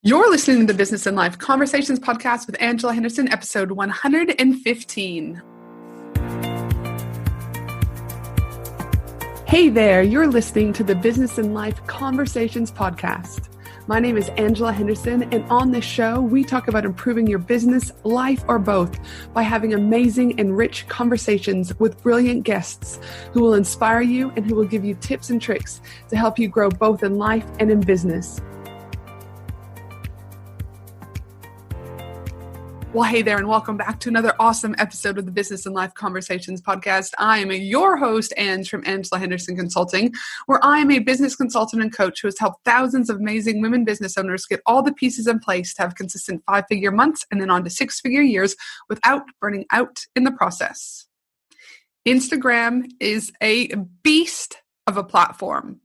You're listening to the Business and Life Conversations podcast with Angela Henderson, episode 115. Hey there, you're listening to the Business and Life Conversations podcast. My name is Angela Henderson, and on this show, we talk about improving your business, life, or both by having amazing and rich conversations with brilliant guests who will inspire you and who will give you tips and tricks to help you grow both in life and in business. Well, hey there, and welcome back to another awesome episode of the Business and Life Conversations podcast. I am your host, Ange, from Angela Henderson Consulting, where I am a business consultant and coach who has helped thousands of amazing women business owners get all the pieces in place to have consistent 5-figure months and then on to 6-figure years without burning out in the process. Instagram is a beast of a platform.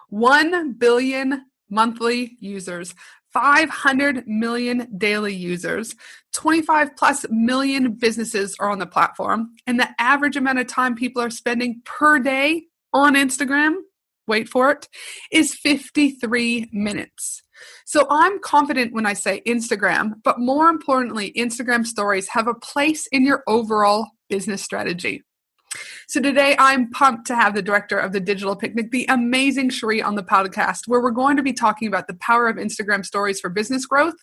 1 billion monthly users, 500 million daily users, 25 plus million businesses are on the platform, and the average amount of time people are spending per day on Instagram, wait for it, is 53 minutes. So I'm confident when I say Instagram, but more importantly, Instagram stories have a place in your overall business strategy. So today I'm pumped to have the director of the Digital Picnic, the amazing Cherie, on the podcast, where we're going to be talking about the power of Instagram stories for business growth,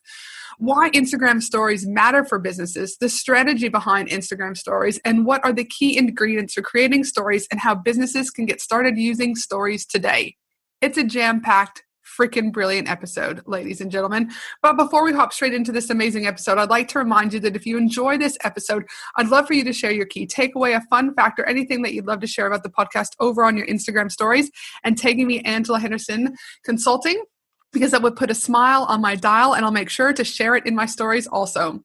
why Instagram stories matter for businesses, the strategy behind Instagram stories, and what are the key ingredients for creating stories and how businesses can get started using stories today. It's a jam-packed, freaking brilliant episode, ladies and gentlemen. But before we hop straight into this amazing episode, I'd like to remind you that if you enjoy this episode, I'd love for you to share your key takeaway, a fun fact, or anything that you'd love to share about the podcast over on your Instagram stories and tagging me Angela Henderson Consulting, because that would put a smile on my dial, and I'll make sure to share it in my stories also.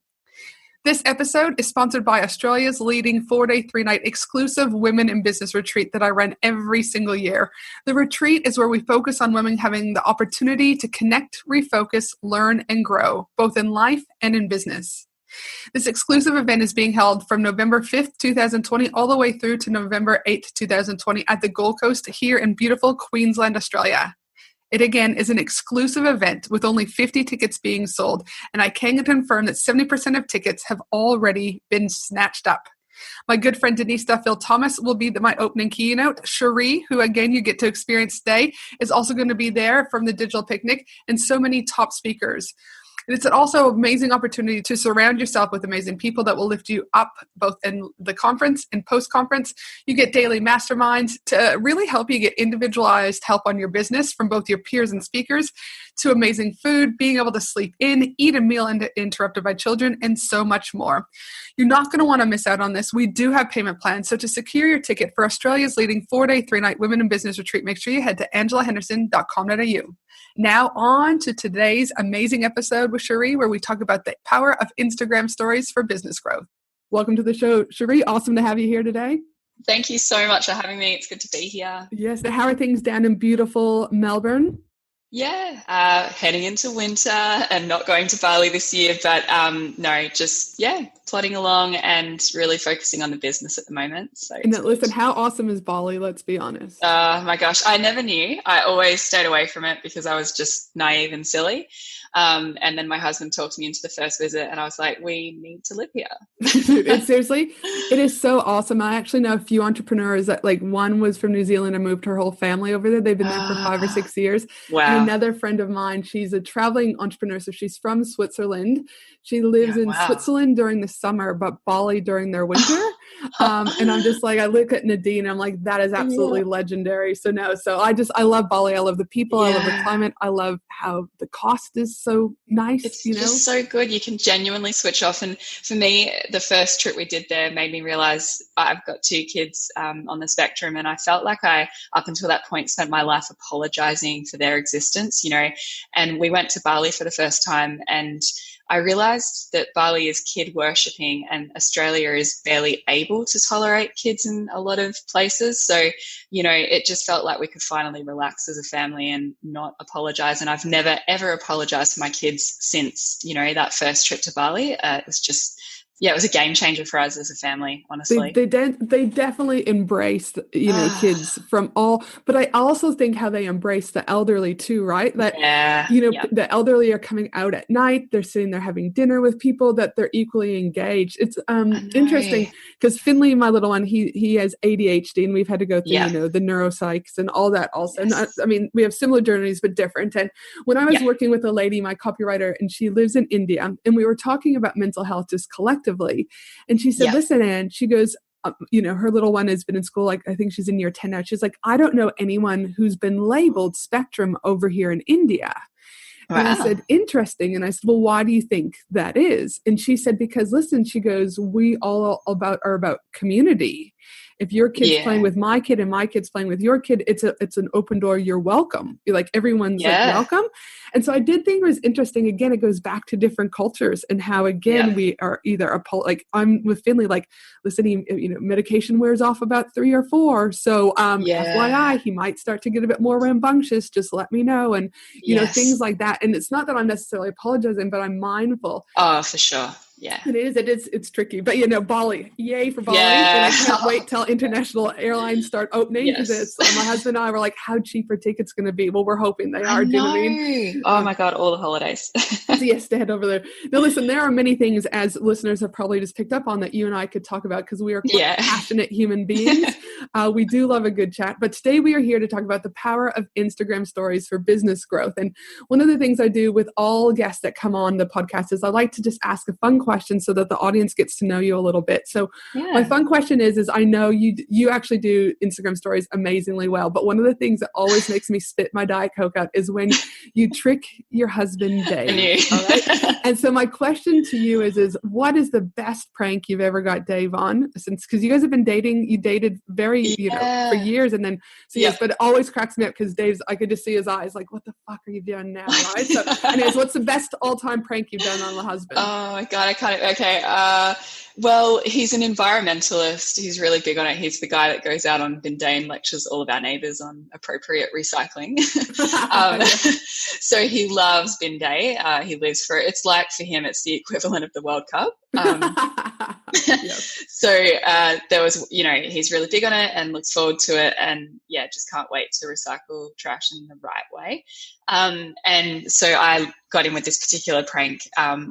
This episode is sponsored by Australia's leading 4-day, 3-night exclusive women in business retreat that I run every single year. The retreat is where we focus on women having the opportunity to connect, refocus, learn, and grow, both in life and in business. This exclusive event is being held from November 5th, 2020, all the way through to November 8th, 2020 at the Gold Coast here in beautiful Queensland, Australia. It again is an exclusive event with only 50 tickets being sold, and I can confirm that 70% of tickets have already been snatched up. My good friend Denise Duffield-Thomas will be my opening keynote. Cherie, who again you get to experience today, is also going to be there from the Digital Picnic, and so many top speakers. It's also an amazing opportunity to surround yourself with amazing people that will lift you up both in the conference and post-conference. You get daily masterminds to really help you get individualized help on your business from both your peers and speakers, to amazing food, being able to sleep in, eat a meal interrupted by children, and so much more. You're not going to want to miss out on this. We do have payment plans. So to secure your ticket for Australia's leading 4-day, 3-night women in business retreat, make sure you head to angelahenderson.com.au. Now on to today's amazing episode with Cherie, where we talk about the power of Instagram stories for business growth. Welcome to the show, Cherie. Awesome to have you here today. Thank you so much for having me. It's good to be here. Yes. How are things down in beautiful Melbourne? Yeah, heading into winter and not going to Bali this year, but plodding along and really focusing on the business at the moment. So listen, how awesome is Bali? Let's be honest. My gosh, I never knew. I always stayed away from it because I was just naive and silly. And then my husband talked me into the first visit, and I was like, we need to live here. Seriously, it is so awesome. I actually know a few entrepreneurs that, like, one was from New Zealand and moved her whole family over there. They've been there for 5 or 6 years. Wow. And another friend of mine, she's a traveling entrepreneur. So she's from Switzerland. She lives in Switzerland during the summer, but Bali during their winter. And I'm just like, I look at Nadine and I'm like, that is absolutely legendary. So I love Bali. I love the people. I love the climate. I love how the cost is so nice. It's just so good. You can genuinely switch off. And for me, the first trip we did there made me realize I've got 2 kids on the spectrum, and I felt like I, up until that point, spent my life apologizing for their existence, and we went to Bali for the first time, and I realized that Bali is kid worshipping, and Australia is barely able to tolerate kids in a lot of places. So, it just felt like we could finally relax as a family and not apologize. And I've never, ever apologized for my kids since, that first trip to Bali. It's just yeah, it was a game changer for us as a family, honestly. They definitely embrace, kids from all, but I also think how they embrace the elderly too, right? That, the elderly are coming out at night, they're sitting there having dinner with people, that they're equally engaged. It's interesting because Finley, my little one, he has ADHD, and we've had to go through, the neuropsychs and all that also. Yes. We have similar journeys, but different. And when I was working with a lady, my copywriter, and she lives in India, and we were talking about mental health just collectively. And she said, listen, Anne, she goes, her little one has been in school, like I think she's in year 10 now. She's like, I don't know anyone who's been labeled spectrum over here in India. Wow. And I said, interesting. And I said, well, why do you think that is? And she said, because listen, she goes, we all are about community. If your kid's playing with my kid and my kid's playing with your kid, it's an open door. You're welcome. You're like, everyone's like welcome. And so I did think it was interesting. Again, it goes back to different cultures and how, again, we are either like I'm with Finley, like, listen, medication wears off about 3 or 4. So FYI, he might start to get a bit more rambunctious. Just let me know. And, things like that. And it's not that I'm necessarily apologizing, but I'm mindful. Oh, for sure. Yeah, it's tricky, but Bali, yay for Bali! And I can't wait till international airlines start opening. Because my husband and I were like, how cheap are tickets going to be? Well, we're hoping they are. Do you know what I mean? Oh my God, all the holidays. Yes, to head over there. Now, listen, there are many things, as listeners have probably just picked up on, that you and I could talk about because we are quite passionate human beings. We do love a good chat, but today we are here to talk about the power of Instagram stories for business growth. And one of the things I do with all guests that come on the podcast is I like to just ask a fun question so that the audience gets to know you a little bit. So my fun question is I know you actually do Instagram stories amazingly well, but one of the things that always makes me spit my Diet Coke out is when you trick your husband Dave. All right? And so my question to you is what is the best prank you've ever got Dave on? Because you guys have been dating, you dated very, for years, and then but it always cracks me up because Dave's, I could just see his eyes like, what the fuck are you doing now? Right? So anyways, what's the best all-time prank you've done on the husband? Oh my God, okay. Well, he's an environmentalist. He's really big on it. He's the guy that goes out on Binday and lectures all of our neighbours on appropriate recycling. So he loves Binday. He lives for it. It's like, for him, it's the equivalent of the World Cup. So there was, he's really big on it and looks forward to it, and just can't wait to recycle trash in the right way. And so I got in with this particular prank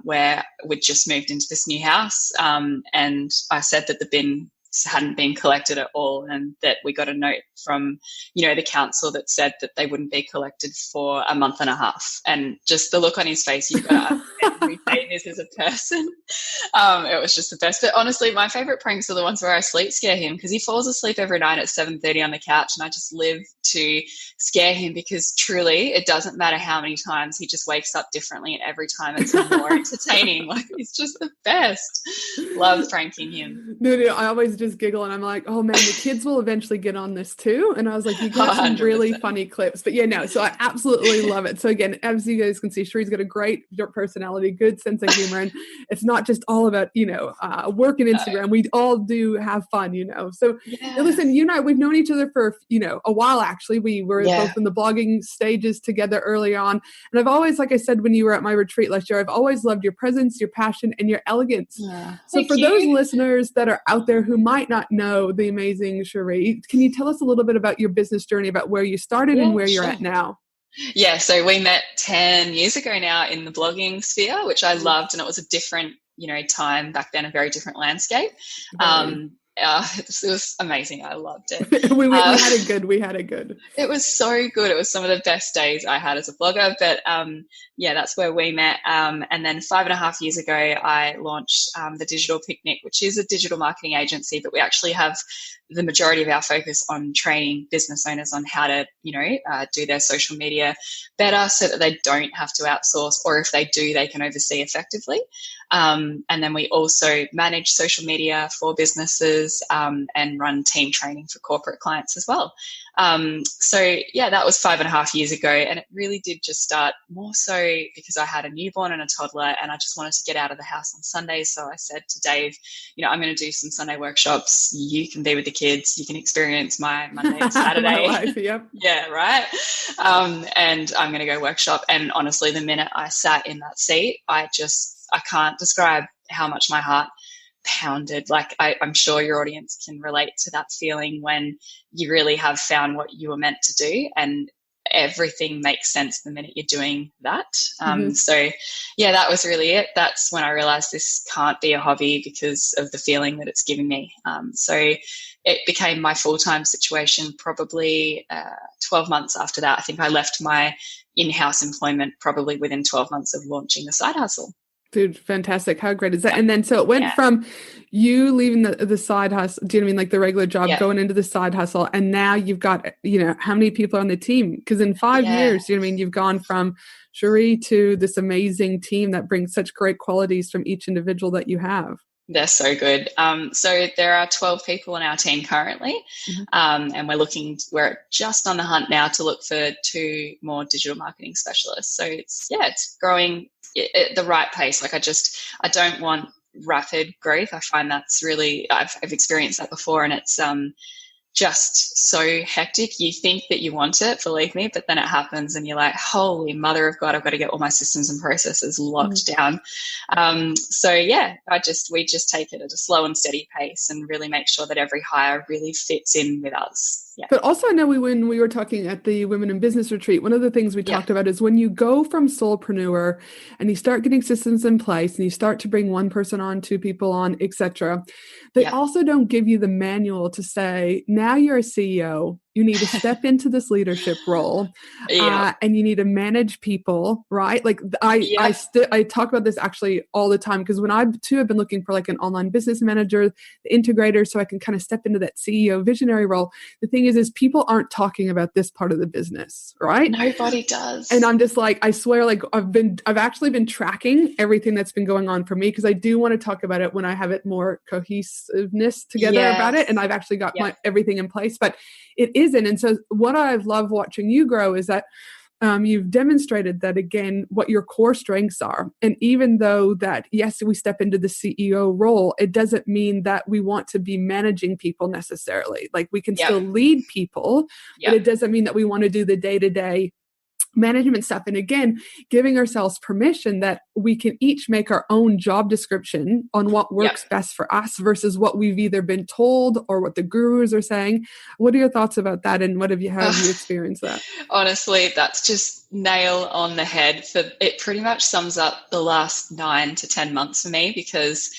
where we'd just moved into this new house, and I said that the bin hadn't been collected at all, and that we got a note from the council that said that they wouldn't be collected for a month and a half. And just the look on his face, you've got to understand who Dave is as a person. It was just the best. But honestly, my favorite pranks are the ones where I sleep scare him, because he falls asleep every night at 7:30 on the couch, and I just live to scare him, because truly it doesn't matter how many times, he just wakes up differently, and every time it's more entertaining. Like, he's just the best. Love pranking him. No, I always just giggle, and I'm like, oh man, the kids will eventually get on this too. And I was like, you got some 100%. Really funny clips. But so I absolutely love it. So again, as you guys can see, Sheree's got a great personality, good sense of humor, and it's not just all about work and Instagram. We all do have fun, So listen, you and I, we've known each other for a while. Actually, we were both in the blogging stages together early on, and I've always, like I said when you were at my retreat last year, I've always loved your presence, your passion, and your elegance. So for those listeners that are out there who might not know the amazing Sheree, can you tell us a little bit about your business journey, about where you started and where you're at now? Yeah, so we met 10 years ago now in the blogging sphere, which I loved, and it was a different, time back then, a very different landscape. It was amazing. I loved it. we had a good. It was so good. It was some of the best days I had as a blogger. But that's where we met. And then 5.5 years ago, I launched the Digital Picnic, which is a digital marketing agency, but we actually have the majority of our focus on training business owners on how to, do their social media better, so that they don't have to outsource, or if they do, they can oversee effectively. And then we also manage social media for businesses and run team training for corporate clients as well. That was 5.5 years ago, and it really did just start more so because I had a newborn and a toddler, and I just wanted to get out of the house on Sundays. So I said to Dave, I'm going to do some Sunday workshops. You can be with the kids. You can experience my Monday and Saturday. My life, yep. Yeah, right. And I'm going to go workshop. And honestly, the minute I sat in that seat, I can't describe how much my heart pounded. Like I'm sure your audience can relate to that feeling when you really have found what you were meant to do and everything makes sense the minute you're doing that. So yeah, that was really it. That's when I realized this can't be a hobby because of the feeling that it's giving me. So it became my full-time situation probably 12 months after that. I think I left my in-house employment probably within 12 months of launching the side hustle. Dude, fantastic. How great is that? And then, so it went from you leaving the side hustle, do you know what I mean? Like the regular job, going into the side hustle. And now you've got, how many people are on the team? Because in 5 years, you know what I mean? You've gone from Cherie to this amazing team that brings such great qualities from each individual that you have. They're so good. So there are 12 people in our team currently, and we're just on the hunt now to look for 2 more digital marketing specialists. So it's growing at the right pace. Like I don't want rapid growth. I find that's really, I've experienced that before, and it's just so hectic. You think that you want it, believe me, but then it happens and you're like, holy mother of God, I've got to get all my systems and processes locked down. So yeah, we just take it at a slow and steady pace and really make sure that every hire really fits in with us. Yeah. But also, I know when we were talking at the Women in Business Retreat, one of the things we talked about is when you go from solopreneur and you start getting systems in place and you start to bring one person on, 2 people on, etc., they also don't give you the manual to say, now you're a CEO. You need to step into this leadership role, and you need to manage people, right? Like I talk about this actually all the time, because when I too have been looking for like an online business manager, the integrator, so I can kind of step into that CEO visionary role. The thing is people aren't talking about this part of the business, right? Nobody does. And I'm just like, I swear, like I've actually been tracking everything that's been going on for me, because I do want to talk about it when I have it more cohesiveness together about it, and I've actually got everything in place, but it isn't. And so what I've loved watching you grow is that you've demonstrated that, again, what your core strengths are. And even though that, yes, we step into the CEO role, it doesn't mean that we want to be managing people necessarily. Like we can still lead people, but it doesn't mean that we want to do the day-to-day management stuff. And again, giving ourselves permission that we can each make our own job description on what works best for us versus what we've either been told or what the gurus are saying. What are your thoughts about that? And how have you experienced that? Honestly, that's just nail on the head. It pretty much sums up the last 9 to 10 months for me, because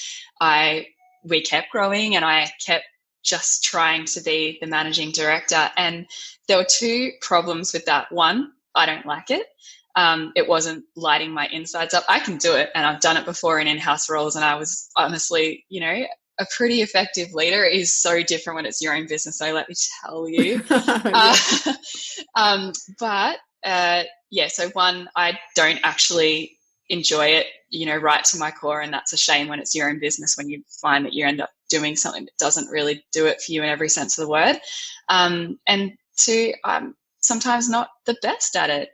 we kept growing and I kept just trying to be the managing director. And there were 2 problems with that. One, I don't like it. It wasn't lighting my insides up. I can do it, and I've done it before in in-house roles, and I was honestly, a pretty effective leader. It is so different when it's your own business, so let me tell you. So one, I don't actually enjoy it, right to my core, and that's a shame when it's your own business, when you find that you end up doing something that doesn't really do it for you in every sense of the word. And 2, sometimes not the best at it.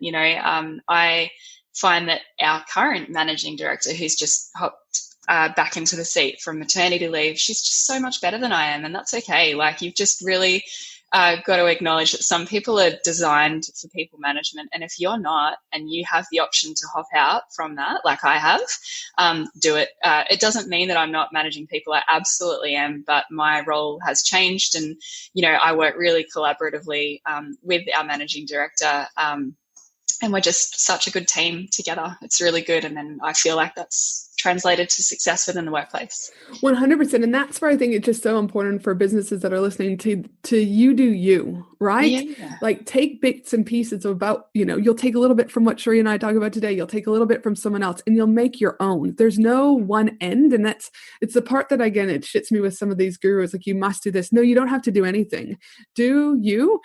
I find that our current managing director, who's just hopped back into the seat from maternity leave, she's just so much better than I am, and that's okay. Like, you've just really got to acknowledge that some people are designed for people management, and if you're not, and you have the option to hop out from that, like I have, do it. It doesn't mean that I'm not managing people. I absolutely am, but my role has changed, and I work really collaboratively with our managing director, and we're just such a good team together. It's really good, and then I feel like that's translated to success within the workplace. 100%. And that's where I think it's just so important for businesses that are listening to you do you, right? Yeah. Like, take bits and pieces about, you'll take a little bit from what Cherie and I talk about today. You'll take a little bit from someone else, and you'll make your own. There's no one end. And it's the part that, again, it shits me with some of these gurus. Like, you must do this. No, you don't have to do anything. Do you,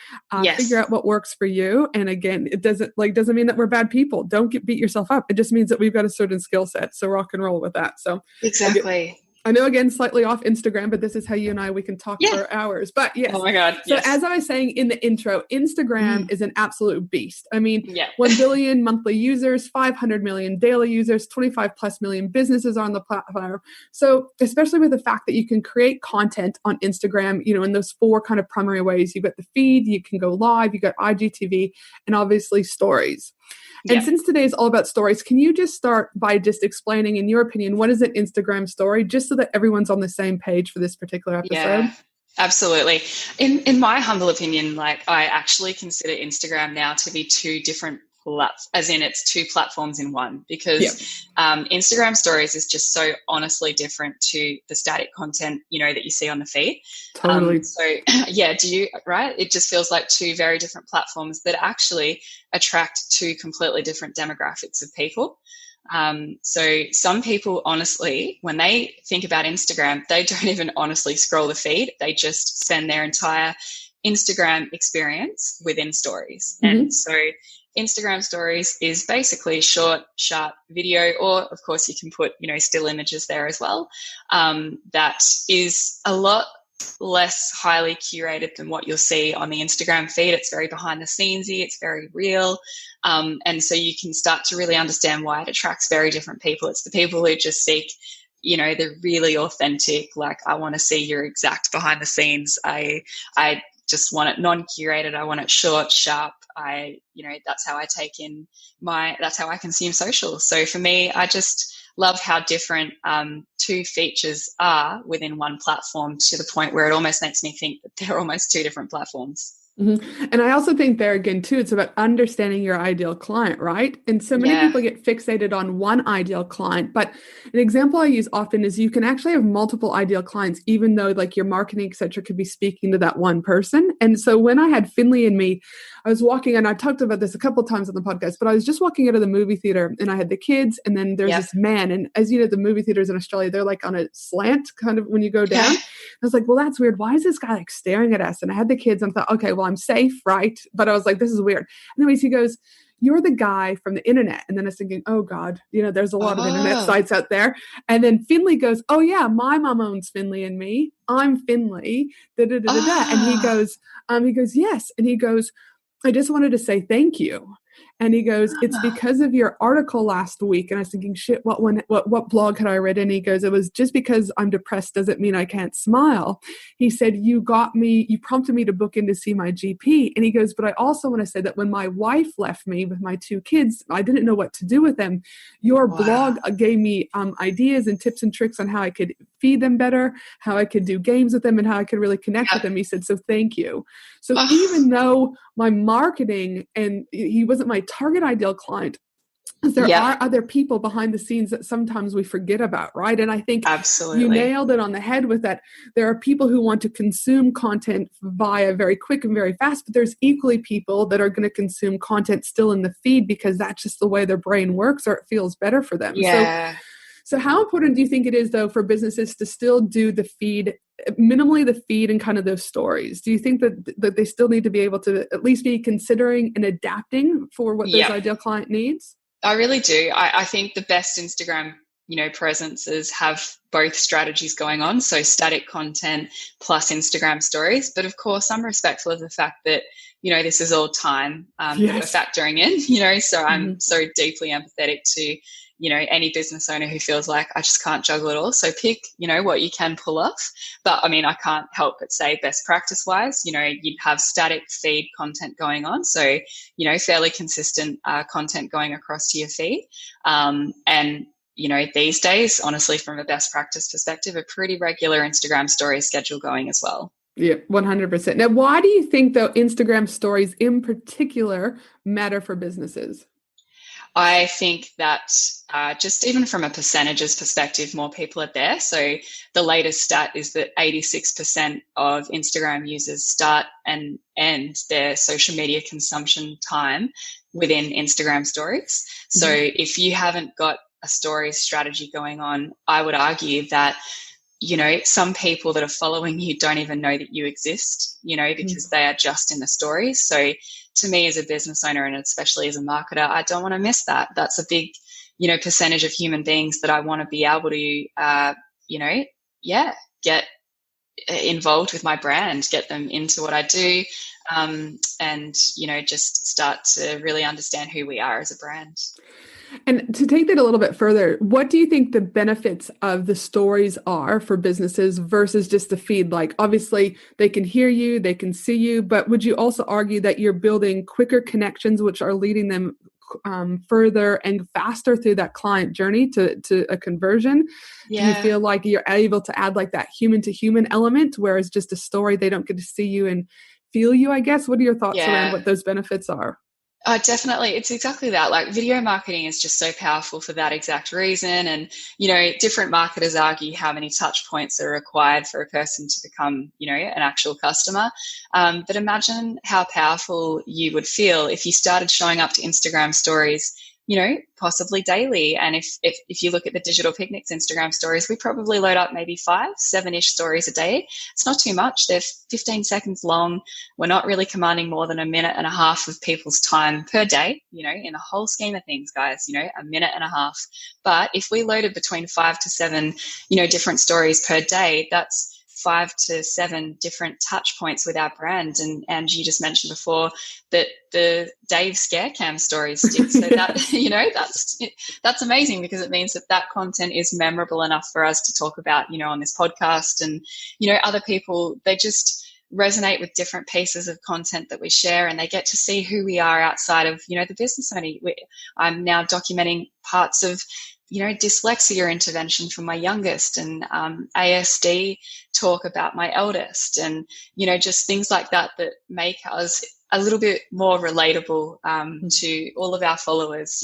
figure out what works for you. And again, it doesn't mean that we're bad people. Don't beat yourself up. It just means that we've got a certain skill set. So rock and roll with that. So exactly. I know, again, slightly off Instagram, but this is how you and I, we can talk for hours. But yes. Oh my God. So as I was saying in the intro, Instagram is an absolute beast. I mean, 1 billion monthly users, 500 million daily users, 25 plus million businesses on the platform. So especially with the fact that you can create content on Instagram, in those 4 kind of primary ways. You've got the feed, you can go live, you got IGTV, and obviously stories. And since today is all about stories, can you just start by just explaining, in your opinion, what is an Instagram story, just so that everyone's on the same page for this particular episode? Yeah. Absolutely. In my humble opinion, like I actually consider Instagram now to be two different as in it's two platforms in one, because Instagram stories is just so honestly different to the static content, that you see on the feed. Totally. Right? It just feels like two very different platforms that actually attract two completely different demographics of people. So some people, honestly, when they think about Instagram, they don't even honestly scroll the feed. They just spend their entire Instagram experience within stories. Mm-hmm. And so Instagram stories is basically short, sharp video, or of course you can put, still images there as well. That is a lot less highly curated than what you'll see on the Instagram feed. It's very behind the scenesy, it's very real. And so you can start to really understand why it attracts very different people. It's the people who just seek, the really authentic, like, I want to see your exact behind the scenes. I just want it non-curated. I want it short, sharp. That's how I that's how I consume social. So for me, I just love how different two features are within one platform, to the point where it almost makes me think that they're almost two different platforms. Mm-hmm. And I also think there again too, it's about understanding your ideal client, right? And so many people get fixated on one ideal client, but an example I use often is you can actually have multiple ideal clients, even though like your marketing, et cetera, could be speaking to that one person. And so when I had Finley and me, I was walking, and I talked about this a couple of times on the podcast, but I was just walking out of the movie theater, and I had the kids, and then there's this man. And as you know, the movie theaters in Australia, they're like on a slant kind of when you go down. I was like, well, that's weird. Why is this guy like staring at us? And I had the kids, and I thought, okay, well, I'm safe, right? But I was like, this is weird. Anyways, he goes, you're the guy from the internet. And then I was thinking, oh God, there's a lot of internet sites out there. And then Finley goes, oh yeah, my mom owns Finley and Me. I'm Finley. And he goes, yes. And he goes, I just wanted to say thank you. And he goes, it's because of your article last week. And I was thinking, shit, what blog had I read? And he goes, it was just because I'm depressed doesn't mean I can't smile. He said, you prompted me to book in to see my GP. And he goes, but I also want to say that when my wife left me with my two kids, I didn't know what to do with them. Your blog gave me ideas and tips and tricks on how I could feed them better, how I could do games with them, and how I could really connect with them. He said, so thank you. So even though my marketing, and he wasn't my target ideal client, there are other people behind the scenes that sometimes we forget about, right? And I think you nailed it on the head with that. There are people who want to consume content via very quick and very fast, but there's equally people that are going to consume content still in the feed because that's just the way their brain works, or it feels better for them. So how important do you think it is, though, for businesses to still do the feed, minimally the feed and kind of those stories? Do you think that they still need to be able to at least be considering and adapting for what those ideal client needs? I really do. I think the best Instagram, presences have both strategies going on. So static content plus Instagram stories. But of course, I'm respectful of the fact that, this is all time that we're factoring in, so I'm so deeply empathetic to, any business owner who feels like I just can't juggle it all. So pick, what you can pull off. But I mean, I can't help but say best practice wise, you'd have static feed content going on. So, fairly consistent content going across to your feed. And, these days, honestly, from a best practice perspective, a pretty regular Instagram story schedule going as well. Yeah, 100%. Now, why do you think, though, Instagram stories in particular matter for businesses? I think that just even from a percentages perspective, more people are there. So the latest stat is that 86% of Instagram users start and end their social media consumption time within Instagram stories. So if you haven't got a story strategy going on, I would argue that, some people that are following you don't even know that you exist, because they are just in the stories. So to me as a business owner, and especially as a marketer, I don't want to miss that. That's a big, percentage of human beings that I want to be able to, get involved with my brand, get them into what I do, and, just start to really understand who we are as a brand. And to take that a little bit further, what do you think the benefits of the stories are for businesses versus just the feed? Like, obviously, they can hear you, they can see you, but would you also argue that you're building quicker connections, which are leading them further and faster through that client journey to a conversion? Do you feel like you're able to add like that human to human element, whereas just a story, they don't get to see you and feel you, I guess? What are your thoughts around what those benefits are? Definitely. It's exactly that. Like, video marketing is just so powerful for that exact reason. And, different marketers argue how many touch points are required for a person to become, an actual customer. But imagine how powerful you would feel if you started showing up to Instagram stories, possibly daily. And if you look at the Digital Picnics Instagram stories, we probably load up maybe 7-ish stories a day. It's not too much. They're 15 seconds long. We're not really commanding more than a minute and a half of people's time per day, in the whole scheme of things, guys, a minute and a half. But if we loaded between 5 to 7, different stories per day, that's 5 to 7 different touch points with our brand. And you just mentioned before that the Dave Scarecam stories stick. So that, that's amazing, because it means that content is memorable enough for us to talk about, on this podcast. And, other people, they just resonate with different pieces of content that we share, and they get to see who we are outside of, the business owner. I'm now documenting parts of dyslexia intervention for my youngest, and ASD talk about my eldest, and, just things like that make us a little bit more relatable to all of our followers,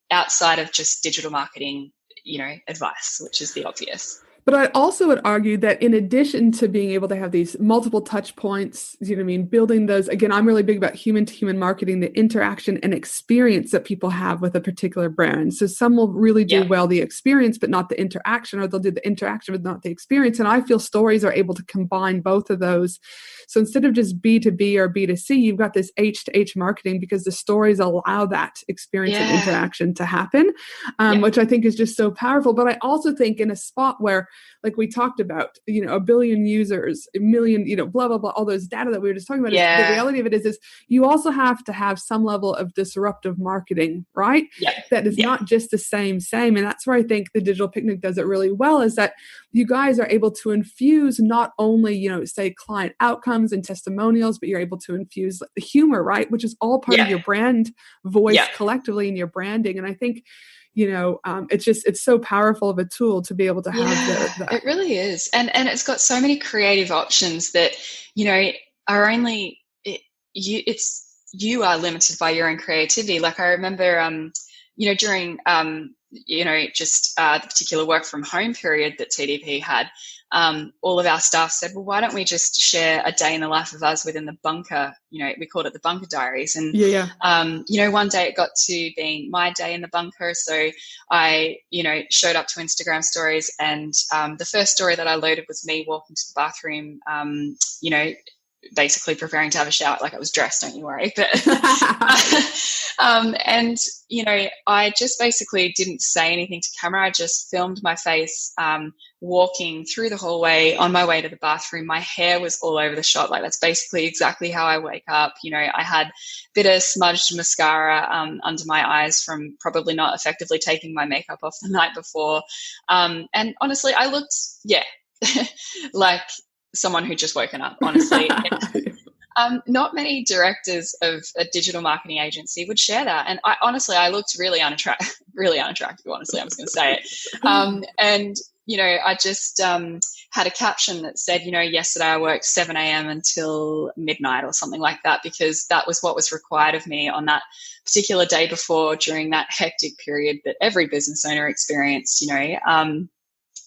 outside of just digital marketing, advice, which is the obvious. But I also would argue that in addition to being able to have these multiple touch points, building those, again, I'm really big about human to human marketing, the interaction and experience that people have with a particular brand. So some will really do well the experience, but not the interaction, or they'll do the interaction, but not the experience. And I feel stories are able to combine both of those. So instead of just B2B or B2C, you've got this H to H marketing, because the stories allow that experience and interaction to happen, which I think is just so powerful. But I also think in a spot where, like we talked about, 1 billion users, 1 million, blah, blah, blah, all those data that we were just talking about. The reality of it is you also have to have some level of disruptive marketing, right? That is not just the same. And that's where I think the Digital Picnic does it really well, is that you guys are able to infuse not only, say client outcomes and testimonials, but you're able to infuse the humor, right? Which is all part of your brand voice collectively in your branding. And I think, it's so powerful of a tool to be able to have that. It really is. And it's got so many creative options that, are only, you are limited by your own creativity. Like I remember, during, just the particular work from home period that TDP had, all of our staff said, well, why don't we just share a day in the life of us within the bunker? We called it the bunker diaries. And, one day it got to being my day in the bunker. So I, showed up to Instagram stories, and the first story that I loaded was me walking to the bathroom, basically preparing to have a shower. Like, I was dressed, don't you worry. But, and, I just basically didn't say anything to camera. I just filmed my face, walking through the hallway on my way to the bathroom. My hair was all over the shop. Like, that's basically exactly how I wake up. I had a bit of smudged mascara under my eyes from probably not effectively taking my makeup off the night before. And honestly, I looked, like someone who just woken up, honestly. Not many directors of a digital marketing agency would share that. And I looked really unattractive, honestly, I'm just going to say it. And, I just had a caption that said, yesterday I worked 7 a.m. until midnight or something like that, because that was what was required of me on that particular day before, during that hectic period that every business owner experienced,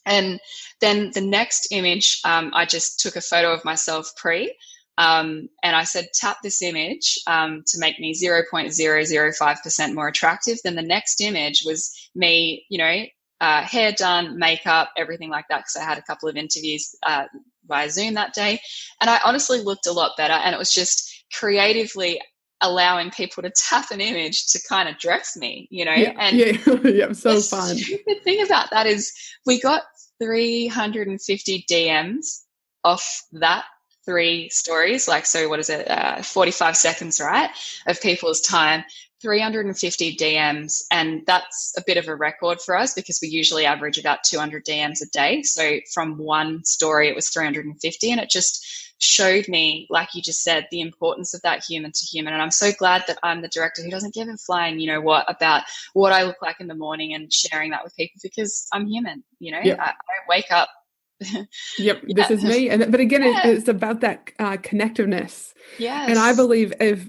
and then the next image, I just took a photo of myself and I said, tap this image to make me 0.005% more attractive. Then the next image was me, hair done, makeup, everything like that, because I had a couple of interviews via Zoom that day. And I honestly looked a lot better, and it was just creatively allowing people to tap an image to kind of dress me, And so fun. The stupid thing about that is we got 350 DMs off that 3 stories. Like, so what is it? 45 seconds, right? Of people's time, 350 DMs. And that's a bit of a record for us, because we usually average about 200 DMs a day. So from one story, it was 350, and it just showed me, like you just said, the importance of that human to human. And I'm so glad that I'm the director who doesn't give a flying, about what I look like in the morning and sharing that with people, because I'm human, Yep. I wake up. Yep, this is me. But again, it's about that connectiveness. Yes. And I believe if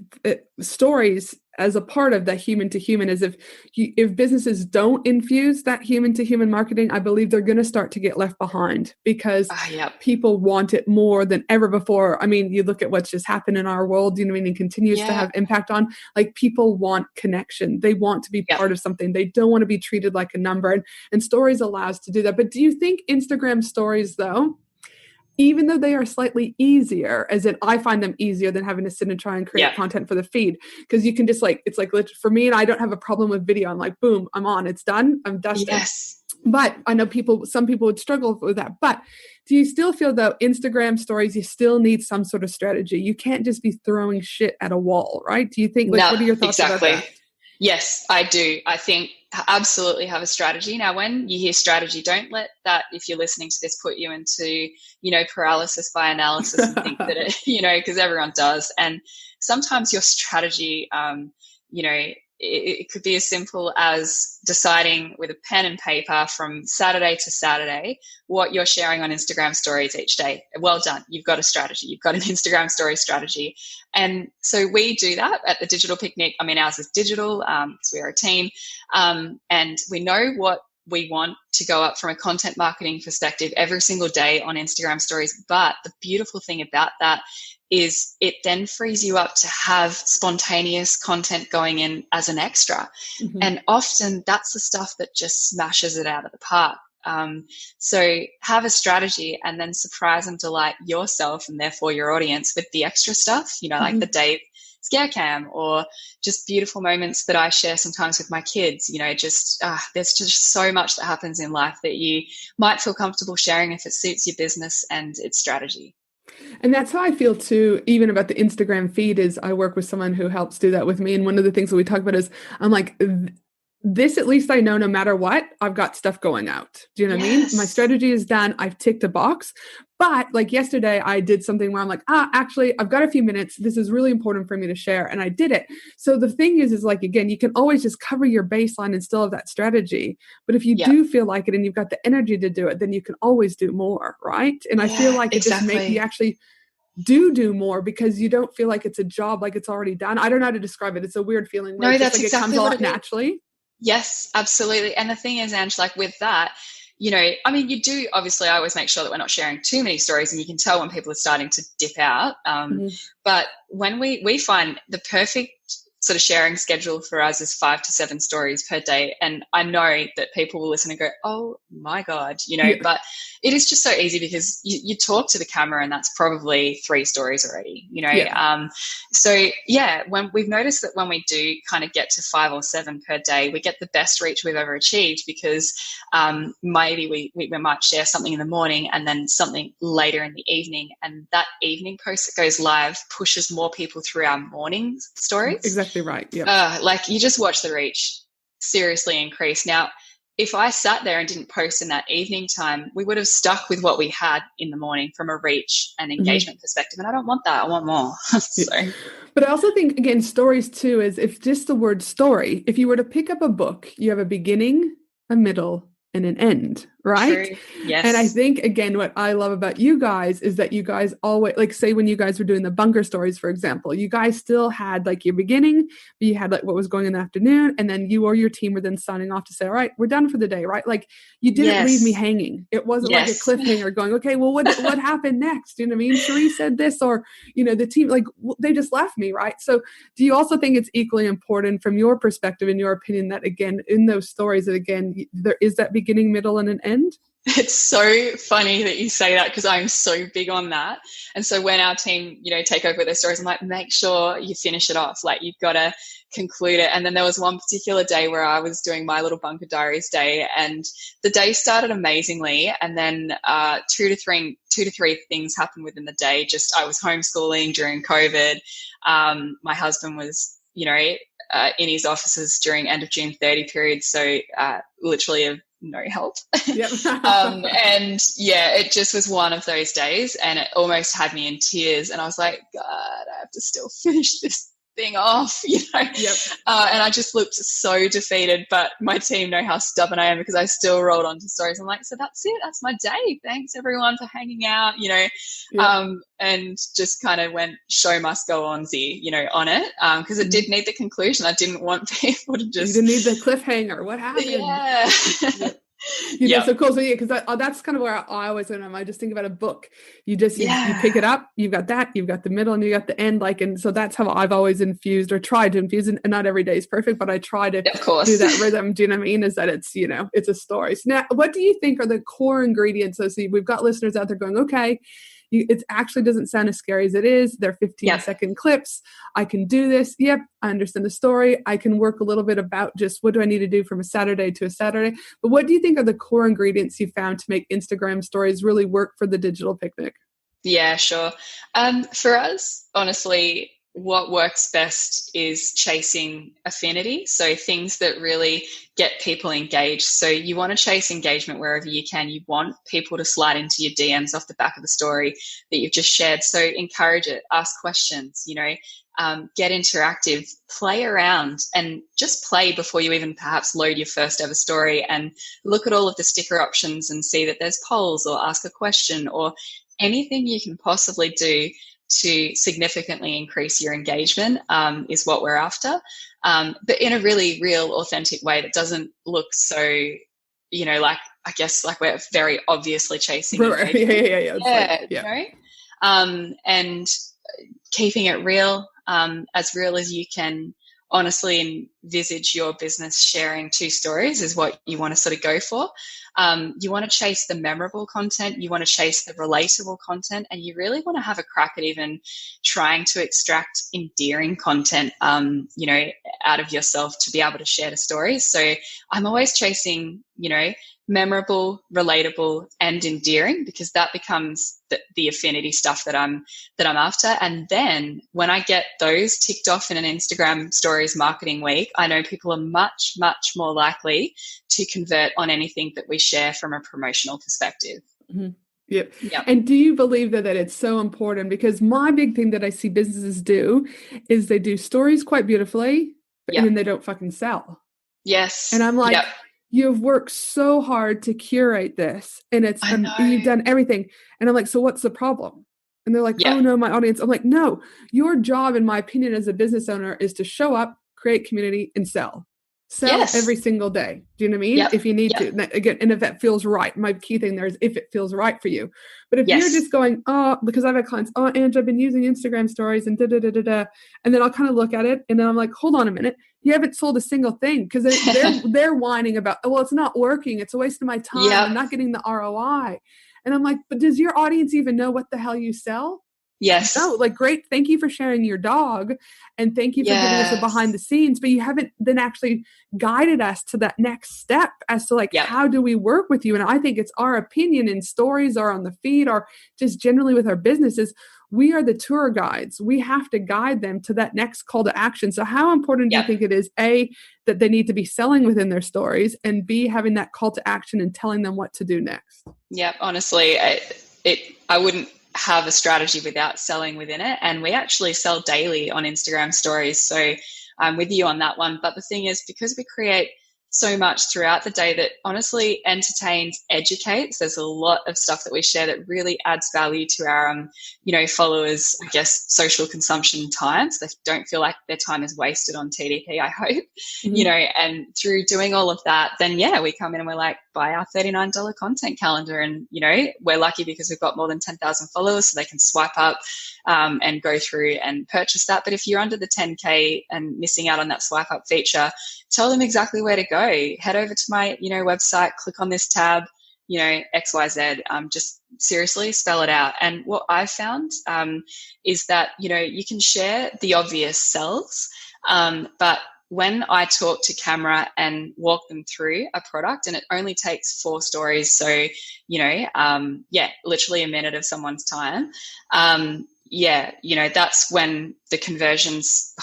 stories as a part of that human to human is if businesses don't infuse that human to human marketing, I believe they're going to start to get left behind, because people want it more than ever before. I mean, you look at what's just happened in our world, and continues to have impact on, like, people want connection. They want to be part of something. They don't want to be treated like a number, and stories allow us to do that. But do you think Instagram stories, though, even though they are slightly easier, as in I find them easier than having to sit and try and create content for the feed, because you can just it's like for me, and I don't have a problem with video. I'm like, boom, I'm on, it's done, I'm dusted. Yes. But I know some people would struggle with that. But do you still feel, though, Instagram stories, you still need some sort of strategy? You can't just be throwing shit at a wall, right? Do you think, what are your thoughts about that? Yes, I do. I think absolutely have a strategy. Now, when you hear strategy, don't let that, if you're listening to this, put you into, paralysis by analysis and think that because everyone does. And sometimes your strategy, it could be as simple as deciding with a pen and paper from Saturday to Saturday what you're sharing on Instagram stories each day. Well done. You've got a strategy. You've got an Instagram story strategy. And so we do that at the Digital Picnic. I mean, ours is digital because we are a team. And we know what we want to go up from a content marketing perspective every single day on Instagram stories. But the beautiful thing about that is it then frees you up to have spontaneous content going in as an extra. Mm-hmm. And often that's the stuff that just smashes it out of the park. So have a strategy and then surprise and delight yourself and therefore your audience with the extra stuff, like the Dave scare cam, or just beautiful moments that I share sometimes with my kids. There's just so much that happens in life that you might feel comfortable sharing if it suits your business and its strategy. And that's how I feel too, even about the Instagram feed, is I work with someone who helps do that with me. And one of the things that we talk about is, I'm like, this, at least I know no matter what, I've got stuff going out. Do you know what I mean? My strategy is done. I've ticked a box. But like yesterday, I did something where I'm like, actually, I've got a few minutes. This is really important for me to share. And I did it. So the thing is like, again, you can always just cover your baseline and still have that strategy. But if you do feel like it and you've got the energy to do it, then you can always do more, right? And I feel like it just makes you actually do more, because you don't feel like it's a job, like it's already done. I don't know how to describe it. It's a weird feeling where that's like exactly it comes what out naturally. Yes, absolutely. And the thing is, Ange, like with that, you do, obviously, I always make sure that we're not sharing too many stories, and you can tell when people are starting to dip out. But when we find the perfect sort of sharing schedule for us is 5 to 7 stories per day. And I know that people will listen and go, oh my God, but it is just so easy because you talk to the camera and that's probably 3 stories already, when we've noticed that when we do kind of get to 5 or 7 per day, we get the best reach we've ever achieved, because maybe we might share something in the morning and then something later in the evening. And that evening post that goes live pushes more people through our morning stories. Exactly right. Yeah. Like you just watch the reach seriously increase. Now, if I sat there and didn't post in that evening time, we would have stuck with what we had in the morning from a reach and engagement perspective. And I don't want that. I want more. But I also think, again, stories too, is if just the word story, if you were to pick up a book, you have a beginning, a middle, and an end, right? True. Yes. And I think, again, what I love about you guys is that you guys always, like, say when you guys were doing the bunker stories, for example, you guys still had like your beginning, but you had like what was going in the afternoon, and then you or your team were then signing off to say, all right, we're done for the day, right? Like you didn't leave me hanging. It wasn't like a cliffhanger going, okay, well, what happened next? You know what I mean? Cherie said this, or, the team, like they just left me, right? So do you also think it's equally important from your perspective, in your opinion, that again, in those stories, that again, there is that beginning, middle, and an end? It's so funny that you say that, because I'm so big on that. And so when our team, take over their stories, I'm like, make sure you finish it off. Like you've got to conclude it. And then there was one particular day where I was doing my little Bunker Diaries day, and the day started amazingly. And then 2 to 3 things happened within the day. Just I was homeschooling during COVID. My husband was, in his offices during end of June 30 period. So literally no help. Yep. And yeah, it just was one of those days, and it almost had me in tears. And I was like, God, I have to still finish this thing off, you know. Yep. And I just looked so defeated, but my team know how stubborn I am because I still rolled onto stories. I'm like, so that's it, that's my day, thanks everyone for hanging out, you know. Yep. And just kind of went show must go on-zy, you know, on it, because it did need the conclusion. I didn't want people to just, you didn't need the cliffhanger, what happened. Yeah. Yep. You know, so cool. So yeah, because that's kind of where I always go. I just think about a book. You pick it up. You've got that. You've got the middle, and you got the end. Like, and so that's how I've always infused or tried to infuse. And not every day is perfect, but I try to do that rhythm. Do you know what I mean? Is that it's, you know, it's a story. So now, what do you think are the core ingredients? So see, we've got listeners out there going, okay, it actually doesn't sound as scary as it is. They're 15-second clips. I can do this. Yep. I understand the story. I can work a little bit about just what do I need to do from a Saturday to a Saturday. But what do you think are the core ingredients you found to make Instagram stories really work for the digital picnic? Yeah, sure. For us, honestly, what works best is chasing affinity. So things that really get people engaged. So you want to chase engagement wherever you can. You want people to slide into your DMs off the back of the story that you've just shared. So encourage it, ask questions, you know, get interactive, play around, and just play before you even perhaps load your first ever story, and look at all of the sticker options and see that there's polls or ask a question or anything you can possibly do to significantly increase your engagement is what we're after, but in a really real, authentic way that doesn't look so, you know, like, I guess, like we're very obviously chasing. Right. Yeah. You know? And keeping it real as you can honestly envisage your business sharing two stories is what you want to sort of go for. You want to chase the memorable content, you want to chase the relatable content, and you really want to have a crack at even trying to extract endearing content, you know, out of yourself to be able to share the stories. So I'm always chasing, you know, memorable, relatable, and endearing, because that becomes the affinity stuff that I'm after. And then when I get those ticked off in an Instagram stories marketing week, I know people are much, much more likely to convert on anything that we share from a promotional perspective. Mm-hmm. Yep. And do you believe that it's so important? Because my big thing that I see businesses do is they do stories quite beautifully, and then they don't fucking sell. Yes. And I'm like, you've worked so hard to curate this, and it's you've done everything. And I'm like, so what's the problem? And they're like, oh no, my audience. I'm like, no, your job, in my opinion, as a business owner is to show up, create community, and sell every single day. Do you know what I mean? If you need to, again, and if that feels right. My key thing there is if it feels right for you. But if you're just going, because I've had clients, Ange, I've been using Instagram stories and and then I'll kind of look at it and then I'm like, hold on a minute. You haven't sold a single thing, because they're whining about, well, it's not working. It's a waste of my time. I'm not getting the ROI. And I'm like, but does your audience even know what the hell you sell? Yes. Oh, like, great. Thank you for sharing your dog. And thank you for giving us the behind the scenes. But you haven't then actually guided us to that next step as to like, how do we work with you? And I think it's our opinion in stories or on the feed or just generally with our businesses. We are the tour guides. We have to guide them to that next call to action. So how important do you think it is, A, that they need to be selling within their stories, and B, having that call to action and telling them what to do next? Yeah, honestly, I wouldn't have a strategy without selling within it. And we actually sell daily on Instagram stories. So I'm with you on that one. But the thing is, because we create so much throughout the day that honestly entertains, educates, there's a lot of stuff that we share that really adds value to our, you know, followers, I guess, social consumption time. So they don't feel like their time is wasted on TDP, I hope, you know, and through doing all of that, then we come in and we're like, buy our $39 content calendar. And, you know, we're lucky because we've got more than 10,000 followers, so they can swipe up and go through and purchase that. But if you're under the 10K and missing out on that swipe up feature, tell them exactly where to go. Head over to my, you know, website, click on this tab, you know, XYZ, just seriously spell it out. And what I've found is that, you know, you can share the obvious sells, but when I talk to camera and walk them through a product, and it only takes 4 stories, so, you know, literally a minute of someone's time, you know, that's when the conversions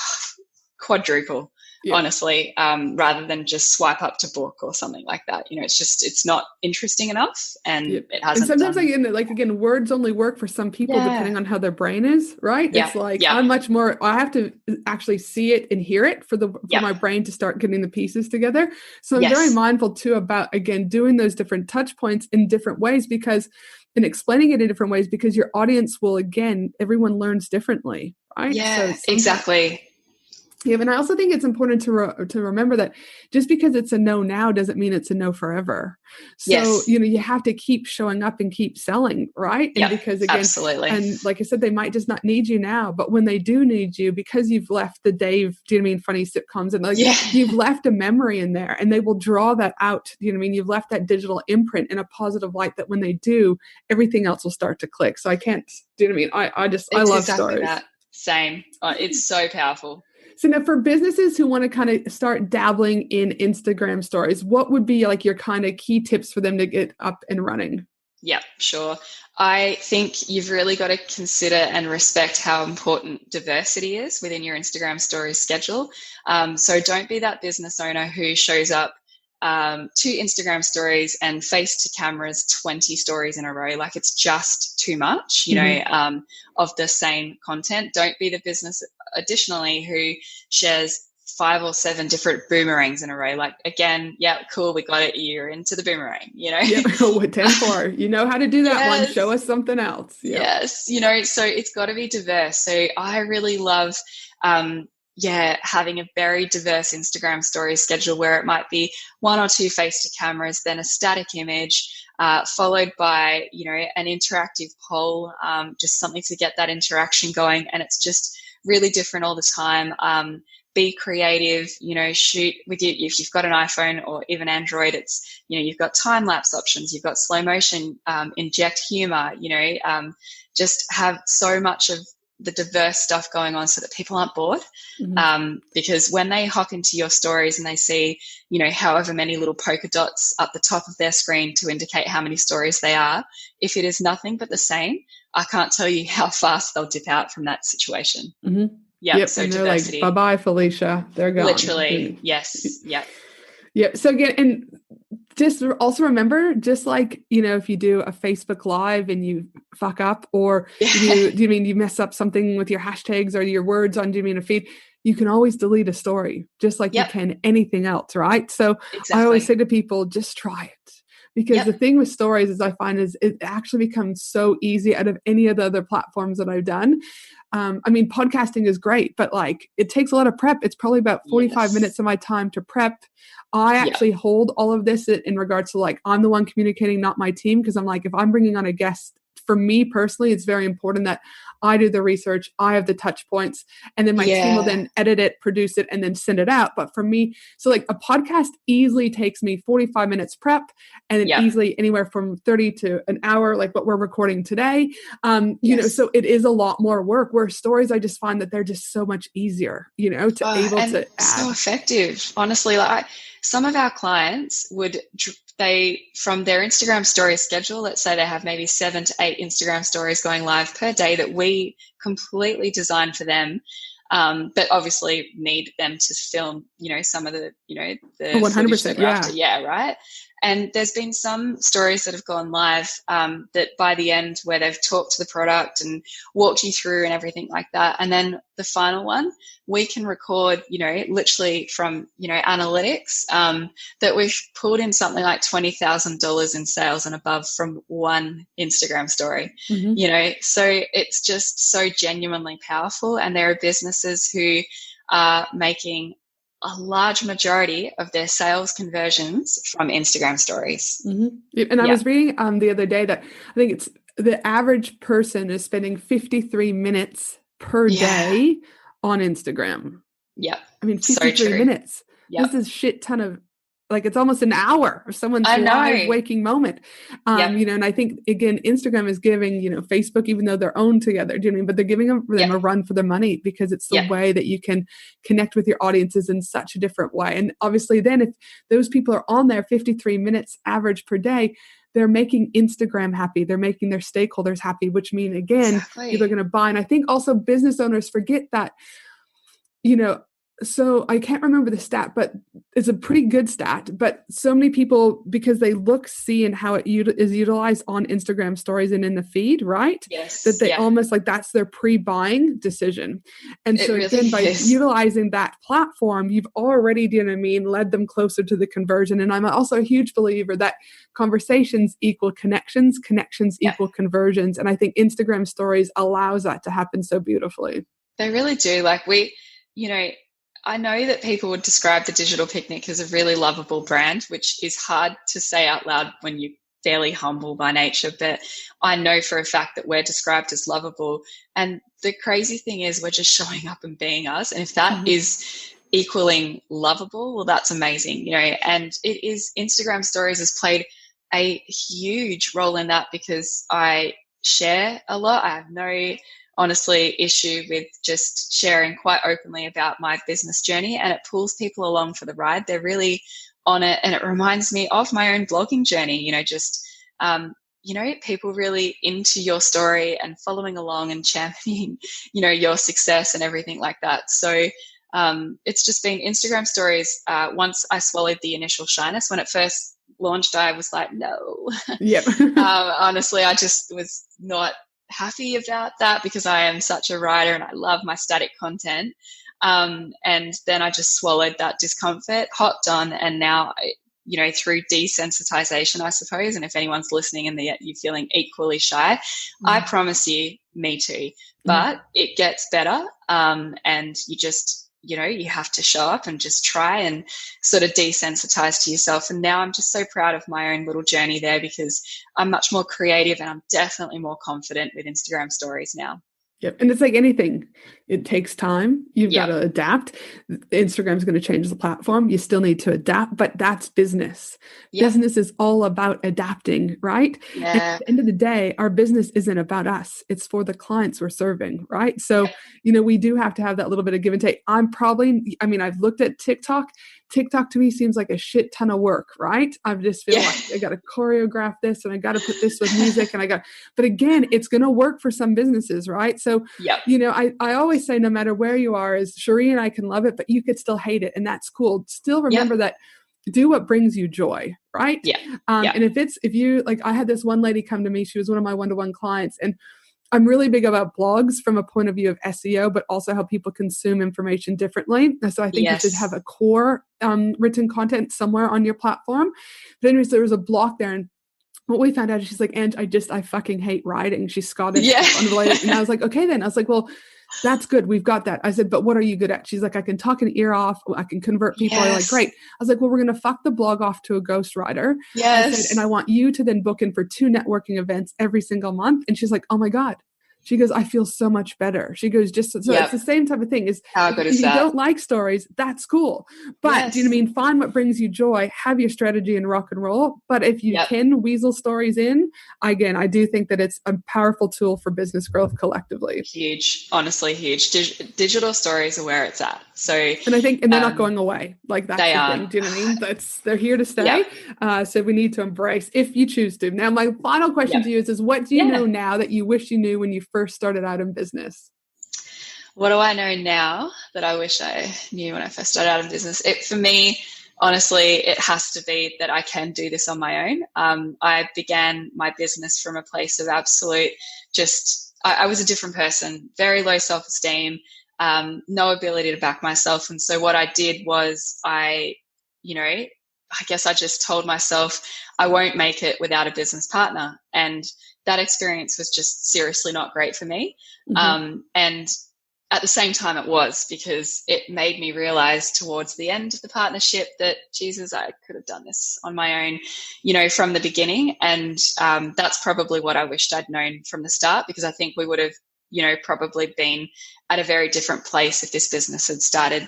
quadruple. honestly, rather than just swipe up to book or something like that. It's not interesting enough, and it hasn't. And sometimes again, words only work for some people depending on how their brain is, right? Yeah. It's like I'm much more. I have to actually see it and hear it for my brain to start getting the pieces together. So I'm very mindful too about, again, doing those different touch points in different ways and explaining it in different ways, because your audience will, again, everyone learns differently, right? Yeah, exactly. Yeah, and I also think it's important to remember that just because it's a no now doesn't mean it's a no forever. So, you have to keep showing up and keep selling, right? And because, again, absolutely. And like I said, they might just not need you now, but when they do need you, because you've left the Dave, do you know what I mean, funny sitcoms, and you've left a memory in there, and they will draw that out. Do you know what I mean? You've left that digital imprint in a positive light that when they do, everything else will start to click. So I can't, do you know what I mean? I love stories. That. Same. It's so powerful. So now for businesses who want to kind of start dabbling in Instagram stories, what would be like your kind of key tips for them to get up and running? Yeah, sure. I think you've really got to consider and respect how important diversity is within your Instagram stories schedule. So don't be that business owner who shows up to Instagram stories and face to cameras 20 stories in a row. Like, it's just too much, of the same content. Don't be the business additionally who shares 5 or 7 different boomerangs in a row. Like, again, cool, we got it, you're into the boomerang, Yeah, 10-4. You know how to do that one. Show us something else. Yes, so it's got to be diverse. So I really love having a very diverse Instagram story schedule where it might be 1 or 2 face to cameras, then a static image, followed by, an interactive poll, just something to get that interaction going. And it's just really different all the time. Be creative, shoot with you. If you've got an iPhone or even Android, it's, you've got time lapse options, you've got slow motion, inject humor, just have so much of the diverse stuff going on so that people aren't bored. Because when they hop into your stories and they see, however many little polka dots up the top of their screen to indicate how many stories they are, if it is nothing but the same, I can't tell you how fast they'll dip out from that situation. Yep. So and they're diversity. Like, bye-bye, Felicia. They're gone. Literally. Yes. Yep. Yep. So again, and just also remember, just like, if you do a Facebook Live and you fuck up, or you mess up something with your hashtags or your words on a feed, you can always delete a story just like you can anything else, right? So I always say to people, just try it. Because the thing with stories is I find is it actually becomes so easy out of any of the other platforms that I've done. Podcasting is great, but like it takes a lot of prep. It's probably about 45 minutes of my time to prep. I actually hold all of this in regards to, like, I'm the one communicating, not my team. Because I'm like, if I'm bringing on a guest, for me personally, it's very important that I do the research, I have the touch points, and then my team will then edit it, produce it, and then send it out. But for me, so like a podcast easily takes me 45 minutes prep, and then easily anywhere from 30 to an hour, like what we're recording today. So it is a lot more work, where stories, I just find that they're just so much easier, to able to add. So effective. Honestly, like some of our clients from their Instagram story schedule, let's say they have maybe 7 to 8 Instagram stories going live per day that we completely designed for them. But obviously need them to film, some of the, the 100%, right. And there's been some stories that have gone live that by the end, where they've talked to the product and walked you through and everything like that. And then the final one, we can record, literally from, analytics that we've pulled in something like $20,000 in sales and above from one Instagram story, so it's just so genuinely powerful. And there are businesses who are making a large majority of their sales conversions from Instagram stories. And I was reading the other day that I think it's the average person is spending 53 minutes per day on Instagram. 53 minutes. This is shit ton of, like, it's almost an hour of someone's live waking moment. And I think, again, Instagram is giving, Facebook, even though they're owned together, but they're giving them a run for their money, because it's the way that you can connect with your audiences in such a different way. And obviously then if those people are on there 53 minutes average per day, they're making Instagram happy. They're making their stakeholders happy, which mean, again, people are going to buy. And I think also business owners forget that, So I can't remember the stat, but it's a pretty good stat. But so many people, because they see and how it is utilized on Instagram stories and in the feed, right? Yes. That they almost like that's their pre-buying decision. And so really again, by is. utilizing that platform, you've already, do you know what I mean, led them closer to the conversion. And I'm also a huge believer that conversations equal connections, connections equal conversions. And I think Instagram stories allows that to happen so beautifully. They really do. Like I know that people would describe the Digital Picnic as a really lovable brand, which is hard to say out loud when you're fairly humble by nature, but I know for a fact that we're described as lovable. And the crazy thing is we're just showing up and being us. And if that is equaling lovable, well, that's amazing, and it is. Instagram stories has played a huge role in that because I share a lot. I have no honestly issue with just sharing quite openly about my business journey, and it pulls people along for the ride. They're really on it, and it reminds me of my own blogging journey, people really into your story and following along and championing, your success and everything like that. So it's just been Instagram stories. Once I swallowed the initial shyness when it first launched, I was like, no. Yep. Honestly, I just was not happy about that because I am such a writer and I love my static content. And then I just swallowed that discomfort, hopped on, and now, through desensitization, I suppose, and if anyone's listening and you're feeling equally shy, I promise you, me too. But it gets better, and you just, you have to show up and just try and sort of desensitize to yourself. And now I'm just so proud of my own little journey there because I'm much more creative and I'm definitely more confident with Instagram stories now. Yep. And it's like anything, it takes time. You've got to adapt. Instagram's going to change the platform. You still need to adapt, but that's business. Business is all about adapting, right? And at the end of the day, our business isn't about us. It's for the clients we're serving, right? So, we do have to have that little bit of give and take. I've looked at TikTok. TikTok to me seems like a shit ton of work, right? I just feel like I got to choreograph this and I got to put this with music but again, it's going to work for some businesses, right? So, I always say no matter where you are, is Cherie and I can love it, but you could still hate it. And that's cool. Still remember that do what brings you joy, right? And if you, like, I had this one lady come to me, she was one of my one-to-one clients, and I'm really big about blogs from a point of view of SEO, but also how people consume information differently. So I think you should have a core written content somewhere on your platform. But anyways, there was a block there, and what we found out is she's like, and I fucking hate writing. She's Scottish. And I was like, okay, then. I was like, well, that's good. We've got that. I said, but what are you good at? She's like, I can talk an ear off. I can convert people. I'm like, great. I was like, well, we're going to fuck the blog off to a ghostwriter. I said, and I want you to then book in for 2 networking events every single month. And she's like, oh my God. She goes, I feel so much better. She goes, it's the same type of thing. How good is that? If you don't like stories, that's cool. But do you know what I mean? Find what brings you joy, have your strategy and rock and roll. But if you can weasel stories in, again, I do think that it's a powerful tool for business growth collectively. Huge, honestly, huge. Digital stories are where it's at. So, and I think, and they're not going away. Like that's the thing. Do you know what I mean? They're here to stay. So we need to embrace if you choose to. Now, my final question to you is what do you know now that you wish you knew when you first started out in business? What do I know now that I wish I knew when I first started out in business? For me, honestly, it has to be that I can do this on my own. I began my business from a place of absolute I was a different person, very low self-esteem, no ability to back myself. And so what I did was I guess I just told myself I won't make it without a business partner. And that experience was just seriously not great for me. And at the same time it was, because it made me realize towards the end of the partnership that, Jesus, I could have done this on my own, from the beginning. And that's probably what I wished I'd known from the start, because I think we would have, probably been at a very different place if this business had started,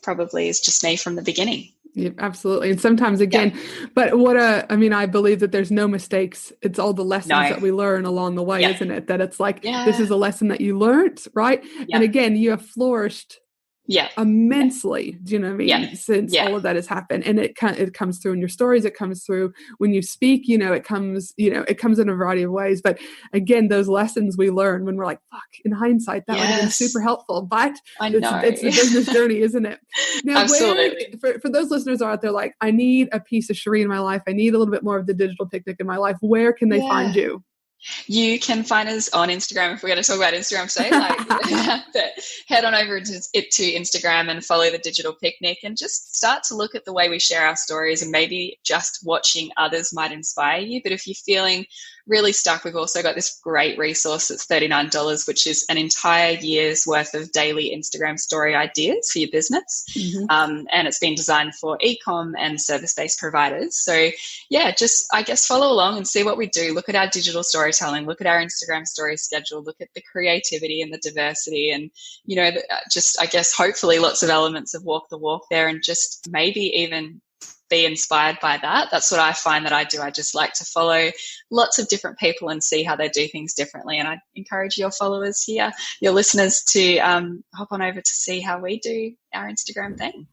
probably as just me from the beginning. Yeah, absolutely. And sometimes again, but I believe that there's no mistakes. It's all the lessons that we learn along the way, isn't it? That it's like, this is a lesson that you learned, right? And again, you have flourished immensely. Do you know what I mean? Yeah. Since all of that has happened, and it comes through in your stories, it comes through when you speak, it comes in a variety of ways. But again, those lessons we learn when we're like, fuck, in hindsight, that would have been super helpful, but it's the business journey, isn't it? Now, Absolutely. For those listeners out there, like, I need a piece of Cherie in my life, I need a little bit more of the digital picnic in my life, where can they find you? You can find us on Instagram if we're going to talk about Instagram today. But head on over to Instagram and follow the Digital Picnic and just start to look at the way we share our stories, and maybe just watching others might inspire you. But if you're feeling really stuck, we've also got this great resource that's $39, which is an entire year's worth of daily Instagram story ideas for your business. And it's been designed for e-com and service-based providers. So just, I guess, follow along and see what we do. Look at our digital storytelling, look at our Instagram story schedule, look at the creativity and the diversity, and, just, I guess, hopefully lots of elements of walk the walk there, and just maybe even be inspired by that. That's what I find that I do. I just like to follow lots of different people and see how they do things differently. And I encourage your followers here, your listeners, to hop on over to see how we do our Instagram thing.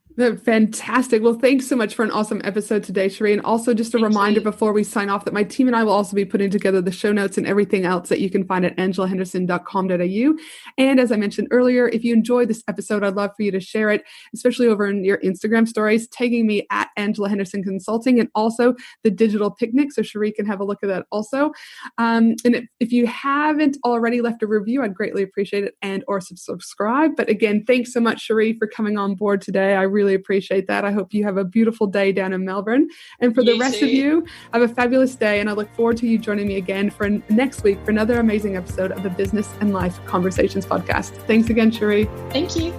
Fantastic. Well, thanks so much for an awesome episode today, Cherie. And also just a reminder before we sign off that my team and I will also be putting together the show notes and everything else that you can find at angelahenderson.com.au. And as I mentioned earlier, if you enjoyed this episode, I'd love for you to share it, especially over in your Instagram stories, tagging me at Angela Henderson Consulting, and also the Digital Picnic, so Cherie can have a look at that also. And if you haven't already left a review, I'd greatly appreciate it, and or subscribe. But again, thanks so much, Cherie, for coming on board today. I really appreciate that. I hope you have a beautiful day down in Melbourne. And for the rest of you, have a fabulous day. And I look forward to you joining me again for next week for another amazing episode of the Business and Life Conversations podcast. Thanks again, Cherie. Thank you.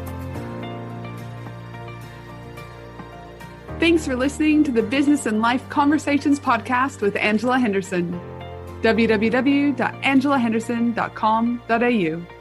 Thanks for listening to the Business and Life Conversations podcast with Angela Henderson. www.angelahenderson.com.au